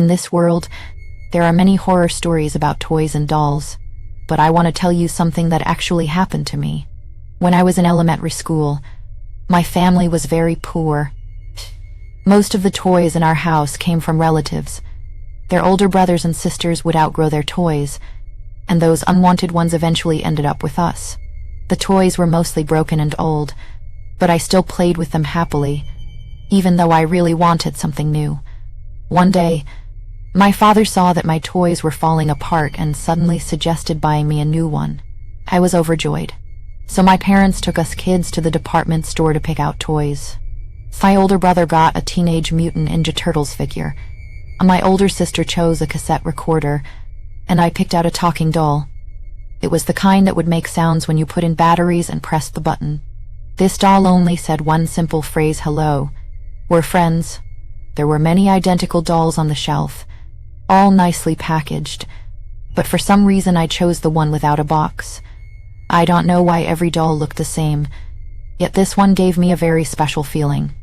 In this world, there are many horror stories about toys and dolls, but I want to tell you something that actually happened to me. When I was in elementary school, my family was very poor. Most of the toys in our house came from relatives. Their older brothers and sisters would outgrow their toys, and those unwanted ones eventually ended up with us. The toys were mostly broken and old, but I still played with them happily, even though I really wanted something new. One day, my father saw that my toys were falling apart and suddenly suggested buying me a new one. I was overjoyed. So my parents took us kids to the department store to pick out toys. My older brother got a Teenage Mutant Ninja Turtles figure. My older sister chose a cassette recorder, and I picked out a talking doll. It was the kind that would make sounds when you put in batteries and pressed the button. This doll only said one simple phrase, "Hello. We're friends." There were many identical dolls on the shelf, all nicely packaged, but for some reason I chose the one without a box. I don't know why every doll looked the same, yet this one gave me a very special feeling.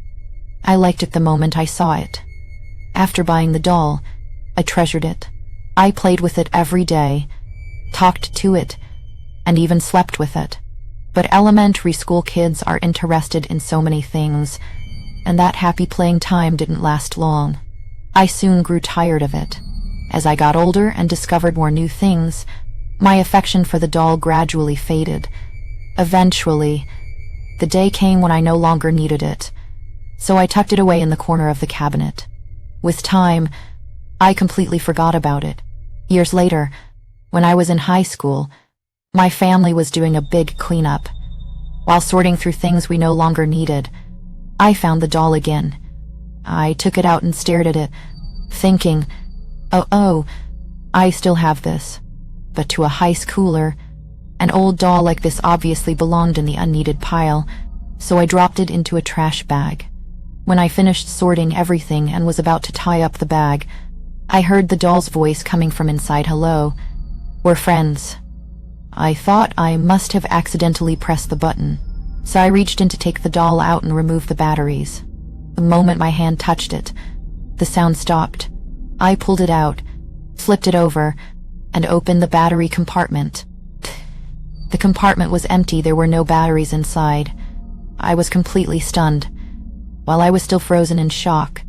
I liked it the moment I saw it. After buying the doll, I treasured it. I played with it every day, talked to it, and even slept with it. But elementary school kids are interested in so many things, and that happy playing time didn't last long. I soon grew tired of it. As I got older and discovered more new things, my affection for the doll gradually faded. Eventually, the day came when I no longer needed it, so I tucked it away in the corner of the cabinet. With time, I completely forgot about it. Years later, when I was in high school, my family was doing a big cleanup. While sorting through things we no longer needed, I found the doll again. I took it out and stared at it, thinking, oh, I still have this. But to a high schooler, an old doll like this obviously belonged in the unneeded pile, so I dropped it into a trash bag. When I finished sorting everything and was about to tie up the bag, I heard the doll's voice coming from inside. "Hello, we're friends." I thought I must have accidentally pressed the button, so I reached in to take the doll out and remove the batteries. The moment my hand touched it, the sound stopped. I pulled it out, flipped it over, and opened the battery compartment. The compartment was empty. There were no batteries inside. I was completely stunned. While I was still frozen in shock,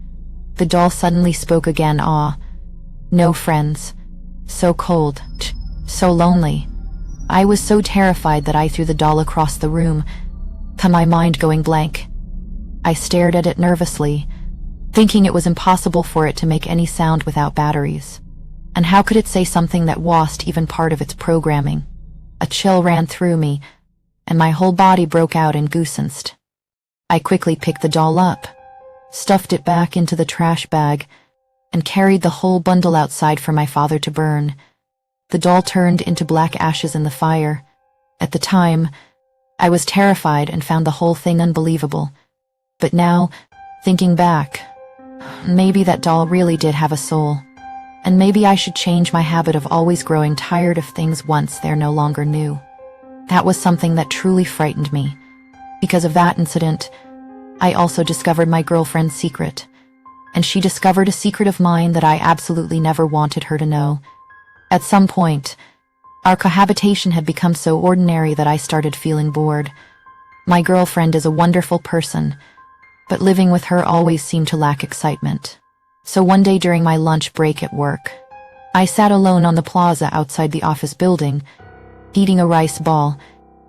the doll suddenly spoke again. No friends. So cold. So lonely. I was so terrified that I threw the doll across the room, to my mind going blank. I stared at it nervously, thinking it was impossible for it to make any sound without batteries. And how could it say something that wasn't even part of its programming? A chill ran through me, and my whole body broke out in goosebumps. I quickly picked the doll up, stuffed it back into the trash bag, and carried the whole bundle outside for my father to burn. The doll turned into black ashes in the fire. At the time, I was terrified and found the whole thing unbelievable. But now, thinking back, maybe that doll really did have a soul. And maybe I should change my habit of always growing tired of things once they're no longer new. That was something that truly frightened me. Because of that incident, I also discovered my girlfriend's secret. And she discovered a secret of mine that I absolutely never wanted her to know. At some point, our cohabitation had become so ordinary that I started feeling bored. My girlfriend is a wonderful person, but living with her always seemed to lack excitement. So one day during my lunch break at work, I sat alone on the plaza outside the office building, eating a rice ball,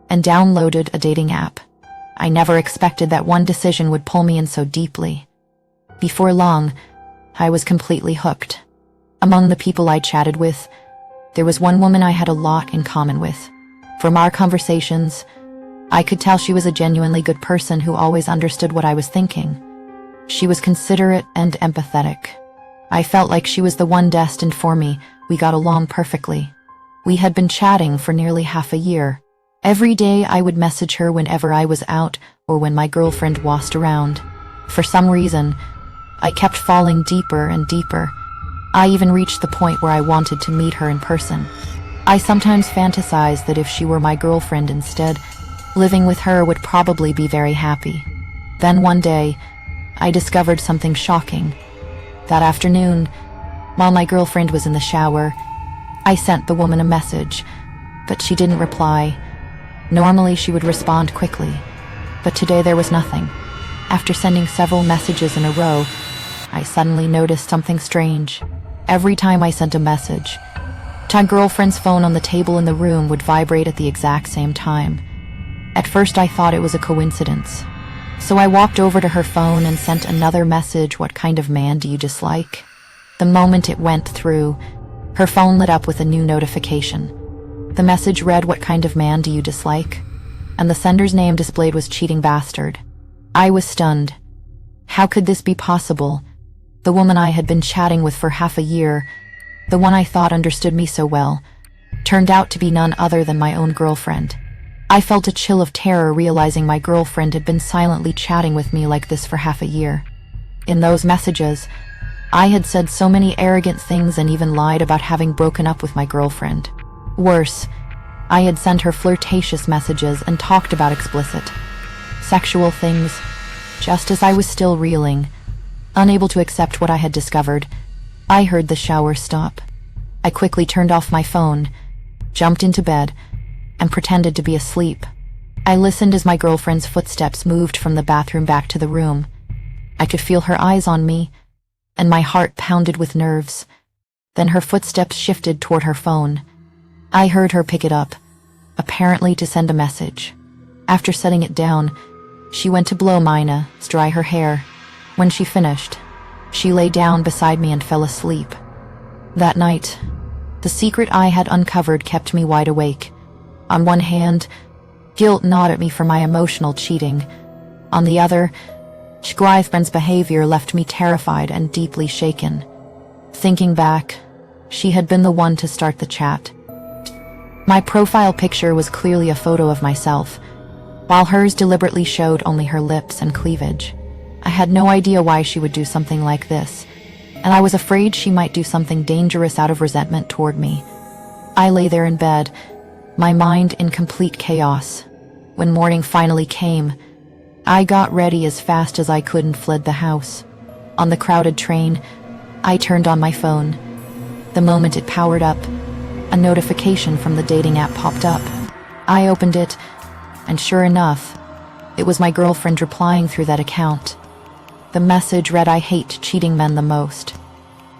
and downloaded a dating app. I never expected that one decision would pull me in so deeply. Before long, I was completely hooked. Among the people I chatted with, there was one woman I had a lot in common with. From our conversations, I could tell she was a genuinely good person who always understood what I was thinking. She was considerate and empathetic. I felt like she was the one destined for me. We got along perfectly. We had been chatting for nearly half a year. Every day I would message her whenever I was out or when my girlfriend wasned around. For some reason, I kept falling deeper and deeper. I even reached the point where I wanted to meet her in person. I sometimes fantasized that if she were my girlfriend instead, living with her would probably be very happy. Then one day, I discovered something shocking. That afternoon, While my girlfriend was in the shower, I sent the woman a message, but she didn't reply. Normally she would respond quickly, but today there was nothing. After sending several messages in a row, I suddenly noticed something strange. Every time I sent a message, my girlfriend's phone on the table in the room would vibrate at the exact same time. At first I thought it was a coincidence, so I walked over to her phone and sent another message. "What kind of man do you dislike?" The moment it went through, her phone lit up with a new notification. The message read, "What kind of man do you dislike?" and the sender's name displayed was Cheating Bastard. I was stunned. How could this be possible? The woman I had been chatting with for half a year, the one I thought understood me so well, turned out to be none other than my own girlfriend. I felt a chill of terror realizing my girlfriend had been silently chatting with me like this for half a year. In those messages, I had said so many arrogant things and even lied about having broken up with my girlfriend. Worse, I had sent her flirtatious messages and talked about explicit, sexual things. Just as I was still reeling, unable to accept what I had discovered, I heard the shower stop. I quickly turned off my phone, jumped into bed, and pretended to be asleep. I listened as my girlfriend's footsteps moved from the bathroom back to the room. I could feel her eyes on me, and my heart pounded with nerves. Then her footsteps shifted toward her phone. I heard her pick it up, apparently to send a message. After setting it down, she went to blow Mina, dry her hair. When she finished, she lay down beside me and fell asleep. That night, the secret I had uncovered kept me wide awake. On one hand, guilt gnawed at me for my emotional cheating. On the other, Schweifman's behavior left me terrified and deeply shaken. Thinking back, she had been the one to start the chat. My profile picture was clearly a photo of myself, while hers deliberately showed only her lips and cleavage. I had no idea why she would do something like this, and I was afraid she might do something dangerous out of resentment toward me. I lay there in bed, my mind in complete chaos. When morning finally came, I got ready as fast as I could and fled the house. On the crowded train, I turned on my phone. The moment it powered up, a notification from the dating app popped up. I opened it, and sure enough, it was my girlfriend replying through that account. The message read, "I hate cheating men the most.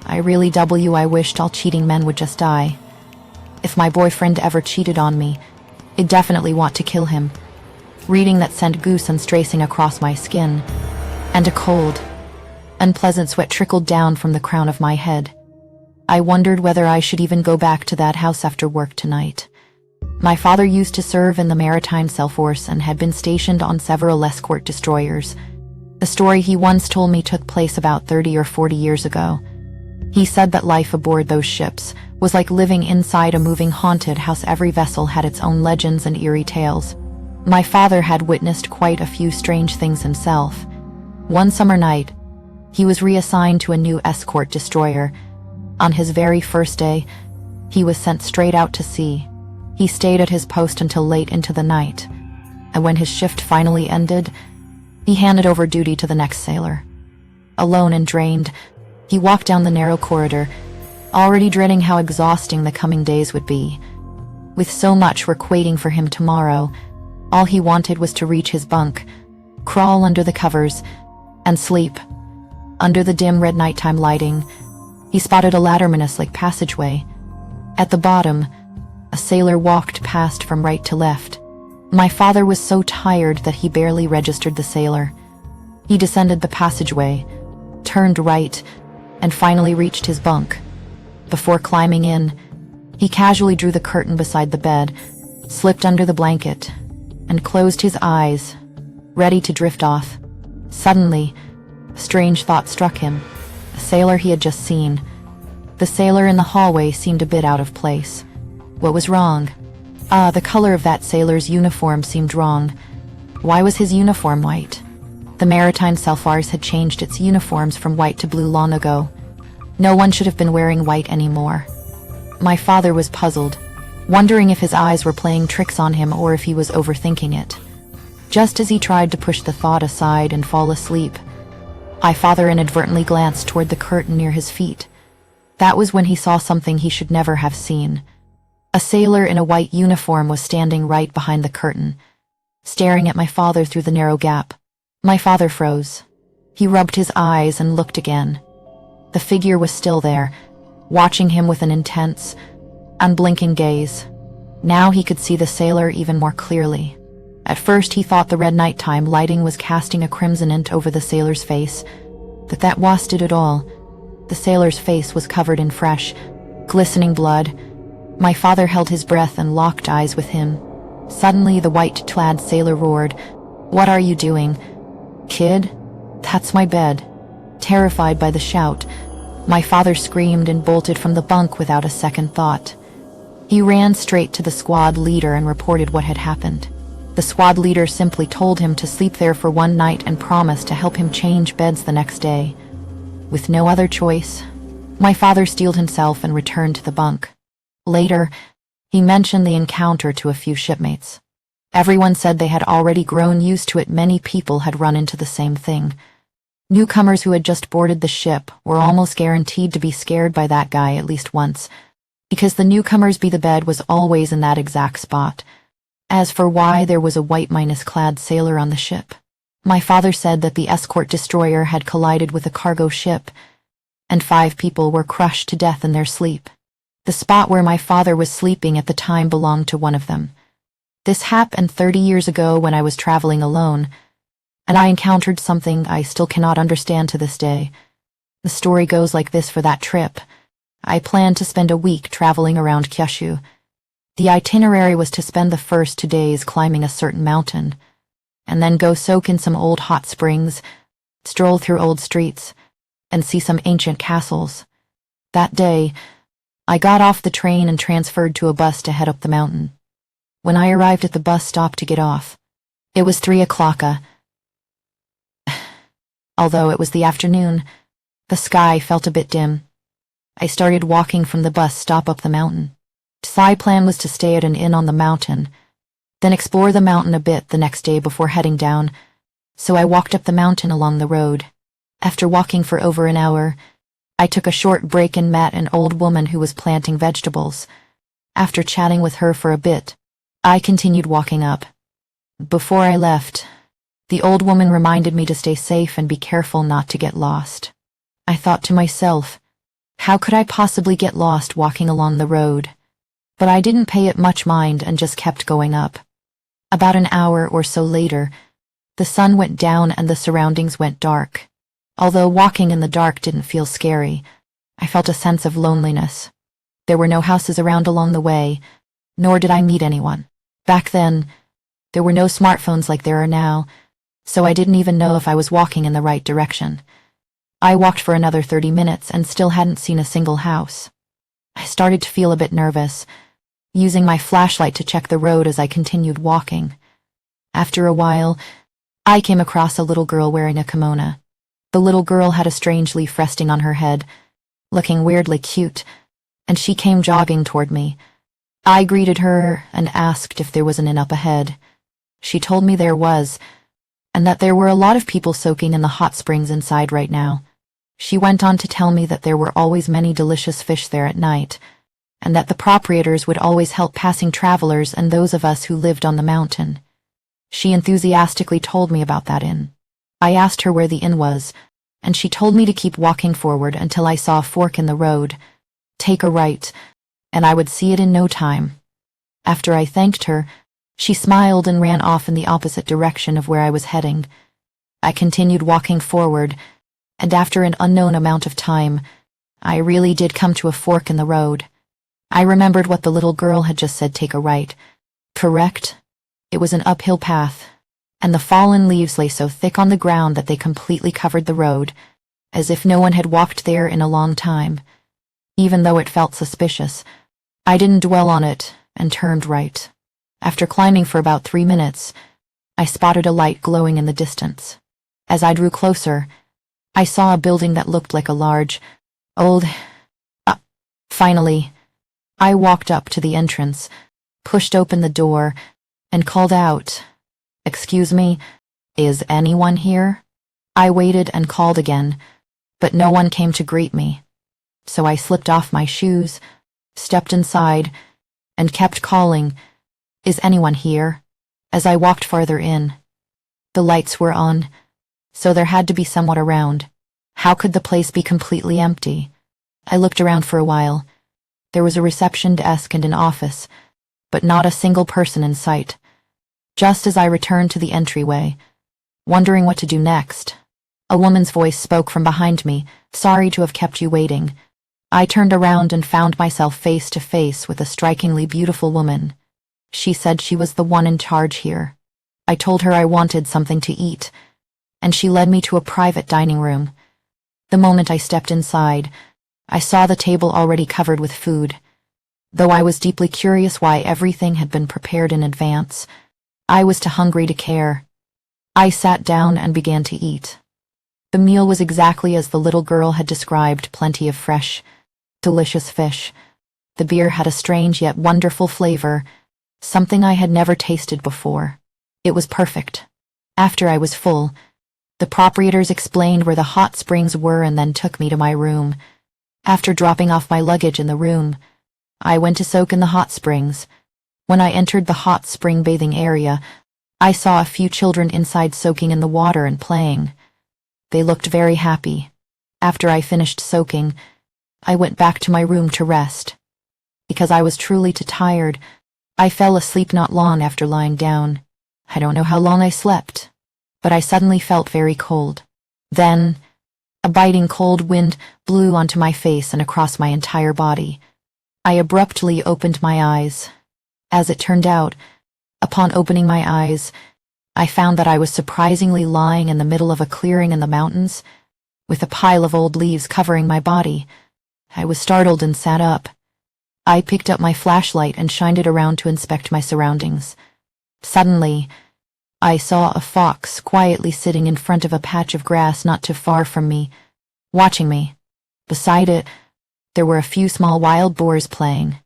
I wished all cheating men would just die. If my boyfriend ever cheated on me, I'd definitely want to kill him." Reading that sent goosebumps racing across my skin, and a cold, unpleasant sweat trickled down from the crown of my head. I wondered whether I should even go back to that house after work tonight. My father used to serve in the Maritime Force and had been stationed on several escort destroyers. The story he once told me took place about 30 or 40 years ago. He said that life aboard those ships was like living inside a moving haunted house. Every vessel had its own legends and eerie tales. My father had witnessed quite a few strange things himself. One summer night, he was reassigned to a new escort destroyer. On his very first day, he was sent straight out to sea. He stayed at his post until late into the night, and when his shift finally ended, he handed over duty to the next sailor. Alone and drained, he walked down the narrow corridor, already dreading how exhausting the coming days would be. With so much work waiting for him tomorrow, all he wanted was to reach his bunk, crawl under the covers, and sleep. Under the dim red nighttime lighting, he spotted a ladder-like passageway. At the bottom, a sailor walked past from right to left. My father was so tired that he barely registered the sailor. He descended the passageway, turned right, and finally reached his bunk. Before climbing in, he casually drew the curtain beside the bed, slipped under the blanket, and closed his eyes, ready to drift off. Suddenly, a strange thought struck him. The sailor he had just seen. The sailor in the hallway seemed a bit out of place. What was wrong? The color of that sailor's uniform seemed wrong. Why was his uniform white? The Maritime Force had changed its uniforms from white to blue long ago. No one should have been wearing white anymore. My father was puzzled, wondering if his eyes were playing tricks on him or if he was overthinking it. Just as he tried to push the thought aside and fall asleep, my father inadvertently glanced toward the curtain near his feet. That was when he saw something he should never have seen. A sailor in a white uniform was standing right behind the curtain, staring at my father through the narrow gap. My father froze. He rubbed his eyes and looked again. The figure was still there, watching him with an intense, unblinking gaze. Now he could see the sailor even more clearly. At first he thought the red nighttime lighting was casting a crimson tint over the sailor's face, but that wasn't it at all. The sailor's face was covered in fresh, glistening blood. My father held his breath and locked eyes with him. Suddenly the white-clad sailor roared, "What are you doing, kid? That's my bed." Terrified by the shout, my father screamed and bolted from the bunk without a second thought. He ran straight to the squad leader and reported what had happened. The squad leader simply told him to sleep there for one night and promised to help him change beds the next day. With no other choice, my father steeled himself and returned to the bunk. Later, he mentioned the encounter to a few shipmates. Everyone said they had already grown used to it. Many people had run into the same thing. Newcomers who had just boarded the ship were almost guaranteed to be scared by that guy at least once, because the newcomer's bed was always in that exact spot. As for why there was a white-clad sailor on the ship, my father said that the escort destroyer had collided with a cargo ship, and 5 people were crushed to death in their sleep. The spot where my father was sleeping at the time belonged to one of them. This happened 30 years ago when I was traveling alone, and I encountered something I still cannot understand to this day. The story goes like this: for that trip, I planned to spend a week traveling around Kyushu. The itinerary was to spend the first 2 days climbing a certain mountain, and then go soak in some old hot springs, stroll through old streets, and see some ancient castles. That day, I got off the train and transferred to a bus to head up the mountain. When I arrived at the bus stop to get off, it was 3 o'clock. Although it was the afternoon, the sky felt a bit dim. I started walking from the bus stop up the mountain. My plan was to stay at an inn on the mountain, then explore the mountain a bit the next day before heading down, so I walked up the mountain along the road. After walking for over an hour, I took a short break and met an old woman who was planting vegetables. After chatting with her for a bit, I continued walking up. Before I left, the old woman reminded me to stay safe and be careful not to get lost. I thought to myself, how could I possibly get lost walking along the road? But I didn't pay it much mind and just kept going up. About an hour or so later, the sun went down and the surroundings went dark. Although walking in the dark didn't feel scary, I felt a sense of loneliness. There were no houses around along the way, nor did I meet anyone. Back then, there were no smartphones like there are now, so I didn't even know if I was walking in the right direction. I walked for another 30 minutes and still hadn't seen a single house. I started to feel a bit nervous, using my flashlight to check the road as I continued walking. After a while, I came across a little girl wearing a kimono. The little girl had a strange leaf resting on her head, looking weirdly cute, and she came jogging toward me. I greeted her and asked if there was an inn up ahead. She told me there was, and that there were a lot of people soaking in the hot springs inside right now. She went on to tell me that there were always many delicious fish there at night, and that the proprietors would always help passing travelers and those of us who lived on the mountain. She enthusiastically told me about that inn. I asked her where the inn was, and she told me to keep walking forward until I saw a fork in the road, take a right, and I would see it in no time. After I thanked her, she smiled and ran off in the opposite direction of where I was heading. I continued walking forward, and after an unknown amount of time, I really did come to a fork in the road. I remembered what the little girl had just said: take a right. Correct? It was an uphill path, and the fallen leaves lay so thick on the ground that they completely covered the road, as if no one had walked there in a long time. Even though it felt suspicious, I didn't dwell on it and turned right. After climbing for about 3 minutes, I spotted a light glowing in the distance. As I drew closer, I saw a building that looked like a large, old... Finally, I walked up to the entrance, pushed open the door, and called out, "Excuse me, is anyone here?" I waited and called again, but no one came to greet me. So I slipped off my shoes, stepped inside, and kept calling, "Is anyone here?" As I walked farther in. The lights were on, so there had to be someone around. How could the place be completely empty? I looked around for a while. There was a reception desk and an office, but not a single person in sight. Just as I returned to the entryway, wondering what to do next, a woman's voice spoke from behind me, "Sorry to have kept you waiting." I turned around and found myself face to face with a strikingly beautiful woman. She said she was the one in charge here. I told her I wanted something to eat, and she led me to a private dining room. The moment I stepped inside, I saw the table already covered with food. Though I was deeply curious why everything had been prepared in advance, I was too hungry to care. I sat down and began to eat. The meal was exactly as the little girl had described, plenty of fresh, delicious fish. The beer had a strange yet wonderful flavor, something I had never tasted before. It was perfect. After I was full, the proprietors explained where the hot springs were and then took me to my room. After dropping off my luggage in the room, I went to soak in the hot springs. When I entered the hot spring bathing area, I saw a few children inside soaking in the water and playing. They looked very happy. After I finished soaking, I went back to my room to rest. Because I was truly too tired, I fell asleep not long after lying down. I don't know how long I slept, but I suddenly felt very cold. Then, a biting cold wind blew onto my face and across my entire body. I abruptly opened my eyes. As it turned out, upon opening my eyes, I found that I was surprisingly lying in the middle of a clearing in the mountains, with a pile of old leaves covering my body. I was startled and sat up. I picked up my flashlight and shined it around to inspect my surroundings. Suddenly, I saw a fox quietly sitting in front of a patch of grass not too far from me, watching me. Beside it, there were a few small wild boars playing.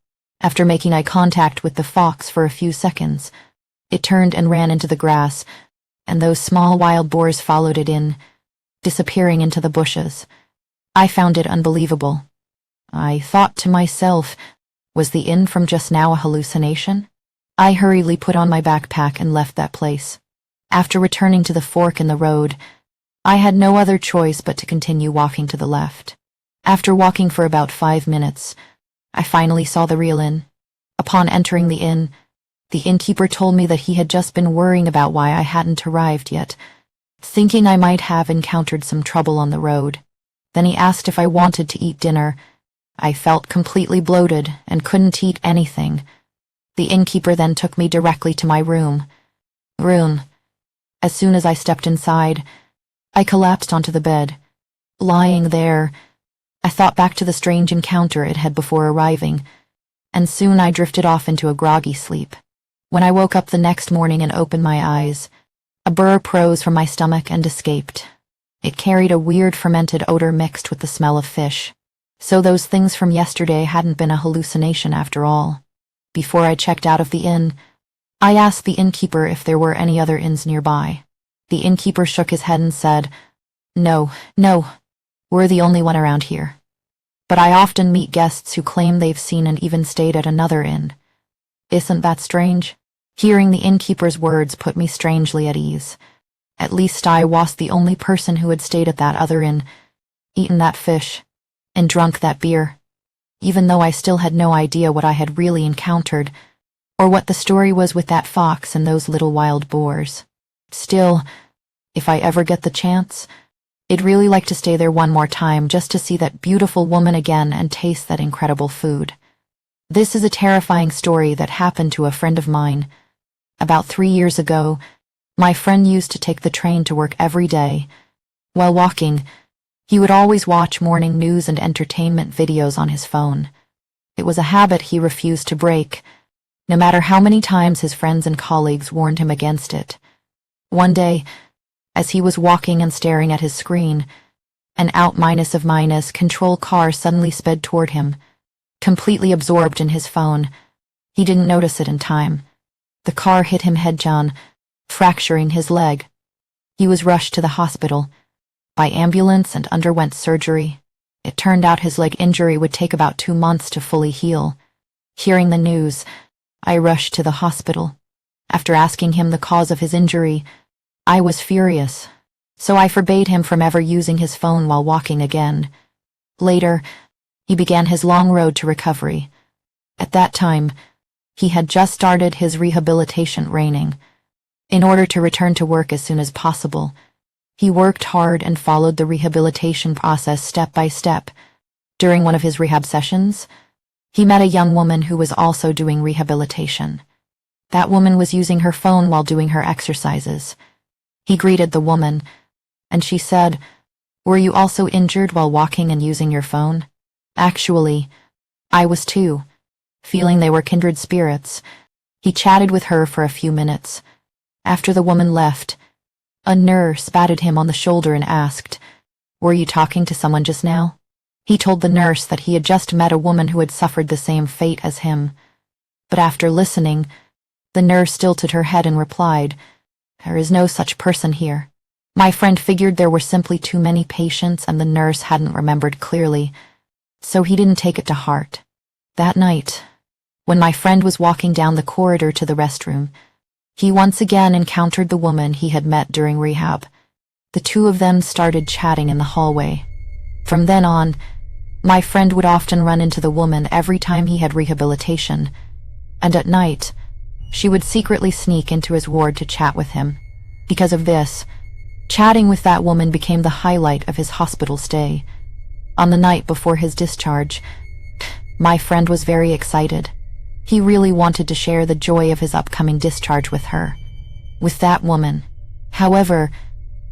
After making eye contact with the fox for a few seconds, it turned and ran into the grass, and those small wild boars followed it in, disappearing into the bushes. I found it unbelievable. I thought to myself, was the inn from just now a hallucination? I hurriedly put on my backpack and left that place. After returning to the fork in the road, I had no other choice but to continue walking to the left. After walking for about 5 minutes, I finally saw the real inn. Upon entering the inn, the innkeeper told me that he had just been worrying about why I hadn't arrived yet, thinking I might have encountered some trouble on the road. Then he asked if I wanted to eat dinner. I felt completely bloated and couldn't eat anything. The innkeeper then took me directly to my room. As soon as I stepped inside, I collapsed onto the bed. Lying there, I thought back to the strange encounter it had before arriving, and soon I drifted off into a groggy sleep. When I woke up the next morning and opened my eyes, a burr rose from my stomach and escaped. It carried a weird fermented odor mixed with the smell of fish. So those things from yesterday hadn't been a hallucination after all. Before I checked out of the inn, I asked the innkeeper if there were any other inns nearby. The innkeeper shook his head and said, No, we're the only one around here. But I often meet guests who claim they've seen and even stayed at another inn. Isn't that strange? Hearing the innkeeper's words put me strangely at ease. At least I was the only person who had stayed at that other inn, eaten that fish, and drunk that beer. Even though I still had no idea what I had really encountered, or what the story was with that fox and those little wild boars. Still, if I ever get the chance, I'd really like to stay there one more time just to see that beautiful woman again and taste that incredible food. This is a terrifying story that happened to a friend of mine. About 3 years ago, my friend used to take the train to work every day. While walking, he would always watch morning news and entertainment videos on his phone. It was a habit he refused to break, no matter how many times his friends and colleagues warned him against it. One day, as he was walking and staring at his screen, an out control car suddenly sped toward him. Completely absorbed in his phone, he didn't notice it in time. The car hit him head-on, fracturing his leg. He was rushed to the hospital by ambulance and underwent surgery. It turned out his leg injury would take about 2 months to fully heal. Hearing the news, I rushed to the hospital. After asking him the cause of his injury, I was furious, so I forbade him from ever using his phone while walking again. Later, he began his long road to recovery. At that time, he had just started his rehabilitation training. In order to return to work as soon as possible, he worked hard and followed the rehabilitation process step by step. During one of his rehab sessions, he met a young woman who was also doing rehabilitation. That woman was using her phone while doing her exercises. He greeted the woman, and she said, "Were you also injured while walking and using your phone?" Actually, I was too. Feeling they were kindred spirits, he chatted with her for a few minutes. After the woman left, a nurse patted him on the shoulder and asked, "Were you talking to someone just now?" He told the nurse that he had just met a woman who had suffered the same fate as him. But after listening, the nurse tilted her head and replied, "There is no such person here." My friend figured there were simply too many patients and the nurse hadn't remembered clearly, so he didn't take it to heart. That night, when my friend was walking down the corridor to the restroom, he once again encountered the woman he had met during rehab. The two of them started chatting in the hallway. From then on, my friend would often run into the woman every time he had rehabilitation, and at night, she would secretly sneak into his ward to chat with him. Because of this, chatting with that woman became the highlight of his hospital stay. On the night before his discharge, my friend was very excited. He really wanted to share the joy of his upcoming discharge with her, with that woman. However,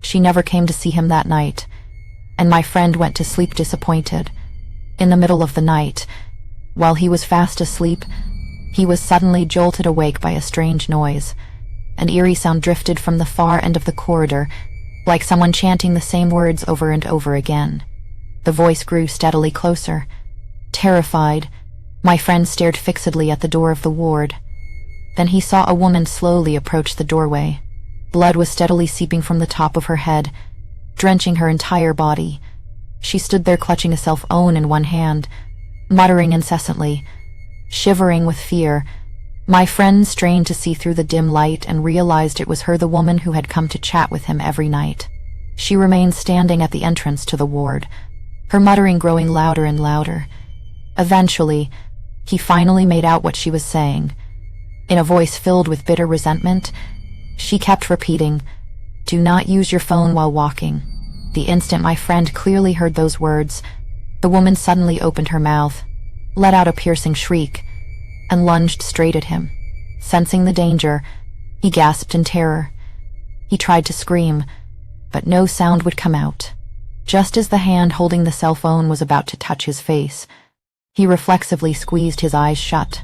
she never came to see him that night, and my friend went to sleep disappointed. In the middle of the night, while he was fast asleep, he was suddenly jolted awake by a strange noise. An eerie sound drifted from the far end of the corridor, like someone chanting the same words over and over again. The voice grew steadily closer. Terrified, my friend stared fixedly at the door of the ward. Then he saw a woman slowly approach the doorway. Blood was steadily seeping from the top of her head, drenching her entire body. She stood there clutching a cell phone in one hand, muttering incessantly. Shivering with fear, my friend strained to see through the dim light and realized it was her, the woman who had come to chat with him every night. She remained standing at the entrance to the ward, her muttering growing louder and louder. Eventually, he finally made out what she was saying. In a voice filled with bitter resentment, she kept repeating, "Do not use your phone while walking." The instant my friend clearly heard those words, the woman suddenly opened her mouth, let out a piercing shriek, and lunged straight at him. Sensing the danger, he gasped in terror. He tried to scream, but no sound would come out. Just as the hand holding the cell phone was about to touch his face, he reflexively squeezed his eyes shut.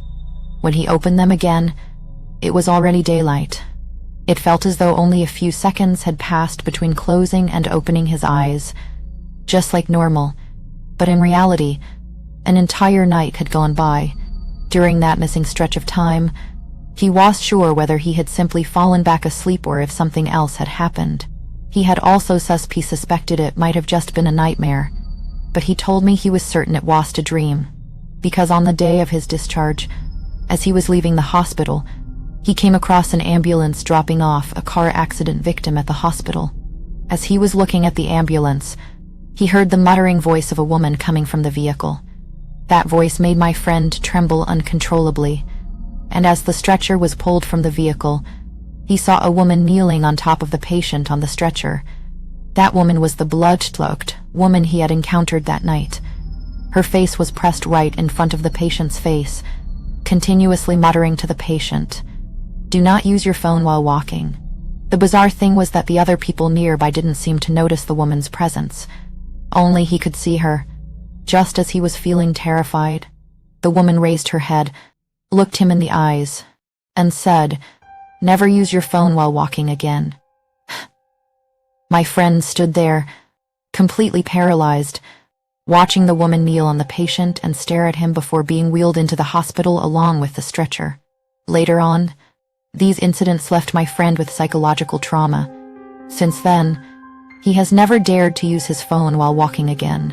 When he opened them again, it was already daylight. It felt as though only a few seconds had passed between closing and opening his eyes, just like normal, but in reality, an entire night had gone by. During that missing stretch of time, he wasn't sure whether he had simply fallen back asleep or if something else had happened. He had also suspected it might have just been a nightmare, but he told me he was certain it was a dream, because on the day of his discharge, as he was leaving the hospital, he came across an ambulance dropping off a car accident victim at the hospital. As he was looking at the ambulance, he heard the muttering voice of a woman coming from the vehicle. That voice made my friend tremble uncontrollably, and as the stretcher was pulled from the vehicle, he saw a woman kneeling on top of the patient on the stretcher. That woman was the blood-soaked woman he had encountered that night. Her face was pressed right in front of the patient's face, continuously muttering to the patient, "Do not use your phone while walking." The bizarre thing was that the other people nearby didn't seem to notice the woman's presence. Only he could see her. Just as he was feeling terrified, the woman raised her head, looked him in the eyes, and said, "Never use your phone while walking again." My friend stood there, completely paralyzed, watching the woman kneel on the patient and stare at him before being wheeled into the hospital along with the stretcher. Later on, these incidents left my friend with psychological trauma. Since then, he has never dared to use his phone while walking again.